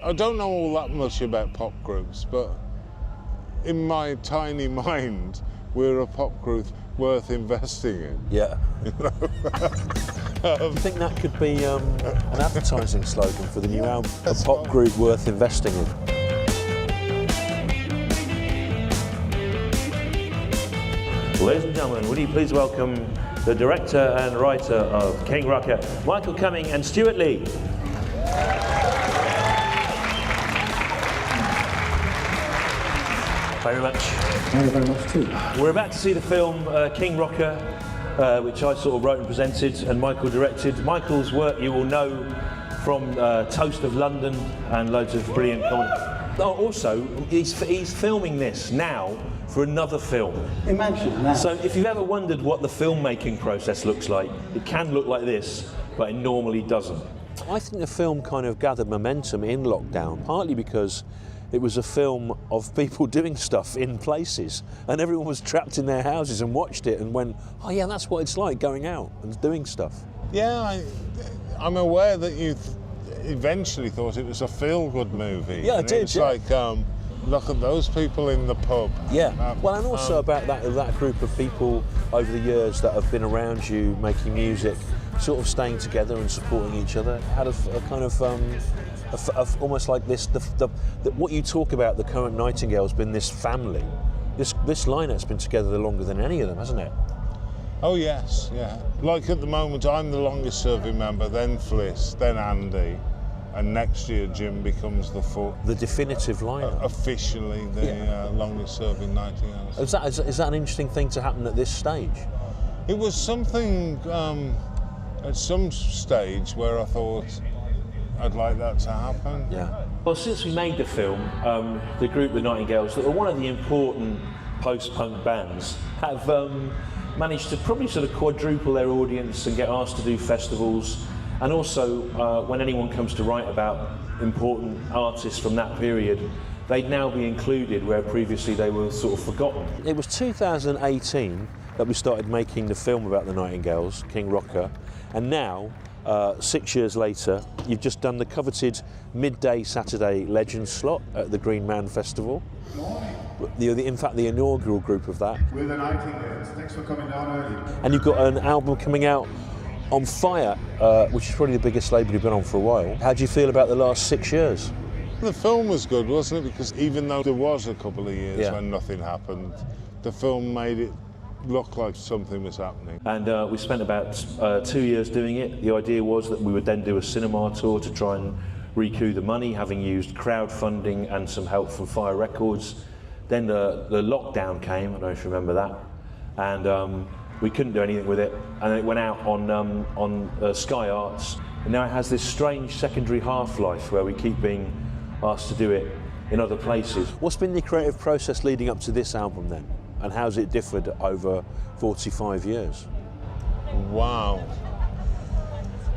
I don't know all that much about pop groups, but in my tiny mind, we're a pop group worth investing in. Yeah. Do you think that could be an advertising slogan for the new album? A pop group worth investing in. Ladies and gentlemen, would you please welcome the director and writer of King Rocker, Michael Cumming and Stewart Lee. Thank you very much. Thank you very much too. We're about to see the film King Rocker, which I sort of wrote and presented and Michael directed. Michael's work you will know from Toast of London and loads of brilliant comedy. Oh, also, he's filming this now for another film. Imagine that. So if you've ever wondered what the filmmaking process looks like, it can look like this, but it normally doesn't. I think the film kind of gathered momentum in lockdown, partly because it was a film of people doing stuff in places, and everyone was trapped in their houses and watched it and went, oh yeah, that's what it's like going out and doing stuff. Yeah, I'm aware that you eventually thought it was a feel-good movie. Yeah, I did. It's like, look at those people in the pub. Yeah, well, and also about that group of people over the years that have been around you making music, sort of staying together and supporting each other. It had a kind of almost like this, what you talk about, the current Nightingales, been this family. This lineup's been together longer than any of them, hasn't it? Oh yes, yeah. Like at the moment, I'm the longest serving member, then Fliss, then Andy, and next year Jim becomes the definitive lineup. Officially the longest serving Nightingales. Is that an interesting thing to happen at this stage? It was something at some stage where I thought I'd like that to happen. Yeah. Well, since we made the film, the group, the Nightingales, that are one of the important post-punk bands, have managed to probably sort of quadruple their audience and get asked to do festivals. And also, when anyone comes to write about important artists from that period, they'd now be included where previously they were sort of forgotten. It was 2018 that we started making the film about the Nightingales, King Rocker, and now, 6 years later, you've just done the coveted midday Saturday Legends slot at the Green Man Festival. In fact, the inaugural group of that. We're the Nightingales. Thanks for coming down early. And you've got an album coming out on Fire, which is probably the biggest label you've been on for a while. How do you feel about the last 6 years? The film was good, wasn't it? Because even though there was a couple of years when nothing happened, the film made it look like something was happening. And we spent about 2 years doing it. The idea was that we would then do a cinema tour to try and recoup the money, having used crowdfunding and some help from Fire Records. Then the lockdown came, I don't know if you remember that, and we couldn't do anything with it, and it went out on Sky Arts, and now it has this strange secondary half-life where we keep being asked to do it in other places. What's been the creative process leading up to this album then, and how's it differed over 45 years? Wow.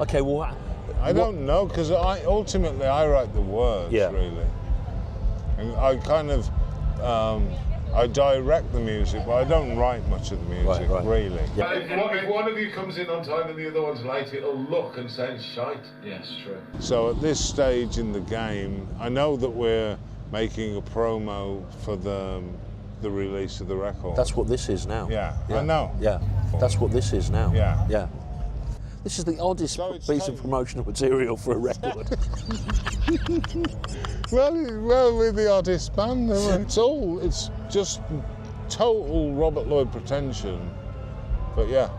Okay, well, I don't know, because ultimately I write the words, really. And I kind of, I direct the music, but I don't write much of the music, really. Yeah. If one of you comes in on time and the other one's late, it'll look and sound shite. Yes, true. So at this stage in the game, I know that we're making a promo for the release of the record. That's what this is now. Yeah, I know. Yeah, that's what this is now. Yeah. Yeah. This is the oddest piece of promotional material for a record. well, we're the oddest band. It's just total Robert Lloyd pretension. But yeah,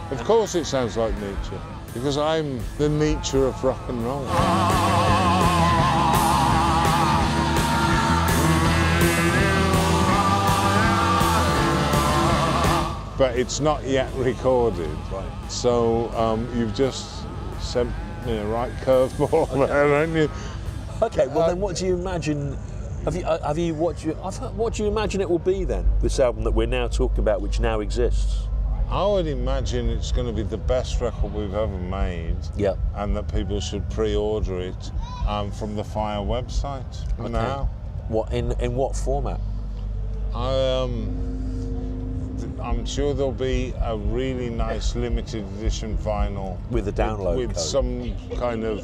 of course it sounds like Nietzsche, because I'm the Nietzsche of rock and roll. But it's not yet recorded, so you've just sent me a right curveball there, haven't you? Okay, well then what do you imagine, what do you imagine it will be then, this album that we're now talking about, which now exists? I would imagine it's going to be the best record we've ever made, and that people should pre-order it from the Fire website now. What, in what format? I'm sure there'll be a really nice limited edition vinyl with a download with code. Some kind of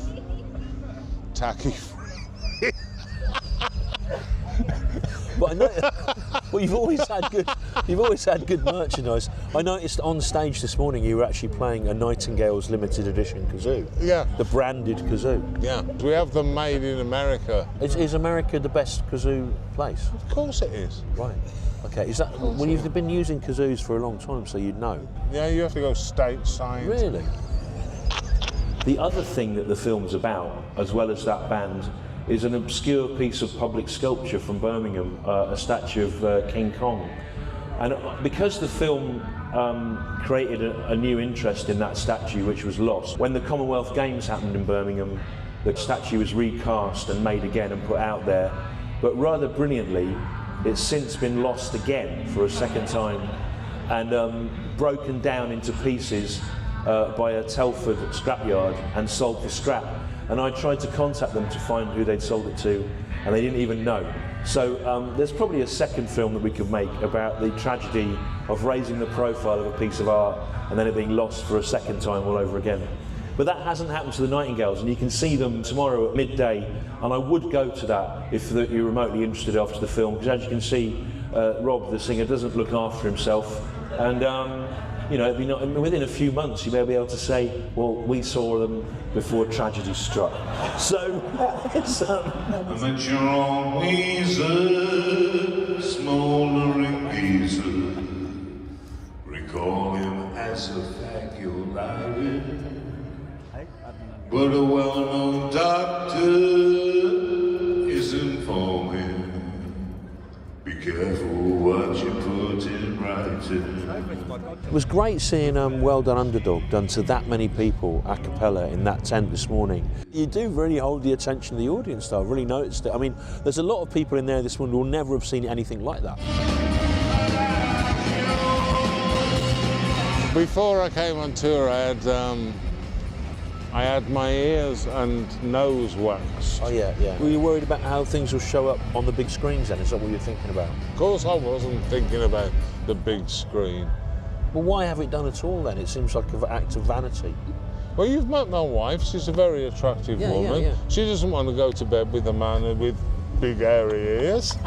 tacky But I know, well, you've always had good merchandise. I noticed on stage this morning you were actually playing a Nightingales limited edition kazoo. Yeah. The branded kazoo. Yeah. We have them made in America. Is America the best kazoo place? Of course it is. Right. Okay. Is that? Well, you've been using kazoos for a long time, so you'd know. Yeah, you have to go stateside. Really? The other thing that the film's about, as well as that band, is an obscure piece of public sculpture from Birmingham, a statue of King Kong. And because the film created a new interest in that statue, which was lost, when the Commonwealth Games happened in Birmingham, the statue was recast and made again and put out there. But rather brilliantly, it's since been lost again for a second time and broken down into pieces by a Telford scrapyard and sold for scrap. And I tried to contact them to find who they'd sold it to, and they didn't even know. So there's probably a second film that we could make about the tragedy of raising the profile of a piece of art and then it being lost for a second time all over again. But that hasn't happened to the Nightingales, and you can see them tomorrow at midday, and I would go to that if you're remotely interested after the film, because as you can see, Rob, the singer, doesn't look after himself, and you know, within a few months you may be able to say, well, we saw them before tragedy struck. So, it's... But you're always a smouldering geezer. Recall him as a fact you're lying. But a well-known doctor is informing. Be careful what you put in writing. It was great seeing Well Done Underdog done to that many people a cappella in that tent this morning. You do really hold the attention of the audience, though. I've really noticed it. I mean, there's a lot of people in there this morning who will never have seen anything like that. Before I came on tour, I had my ears and nose waxed. Oh yeah, yeah. Were you worried about how things will show up on the big screens then? Is that what you're thinking about? Of course I wasn't thinking about the big screen. Well, why have it done at all then? It seems like an act of vanity. Well, you've met my wife. She's a very attractive woman. Yeah. She doesn't want to go to bed with a man with big hairy ears.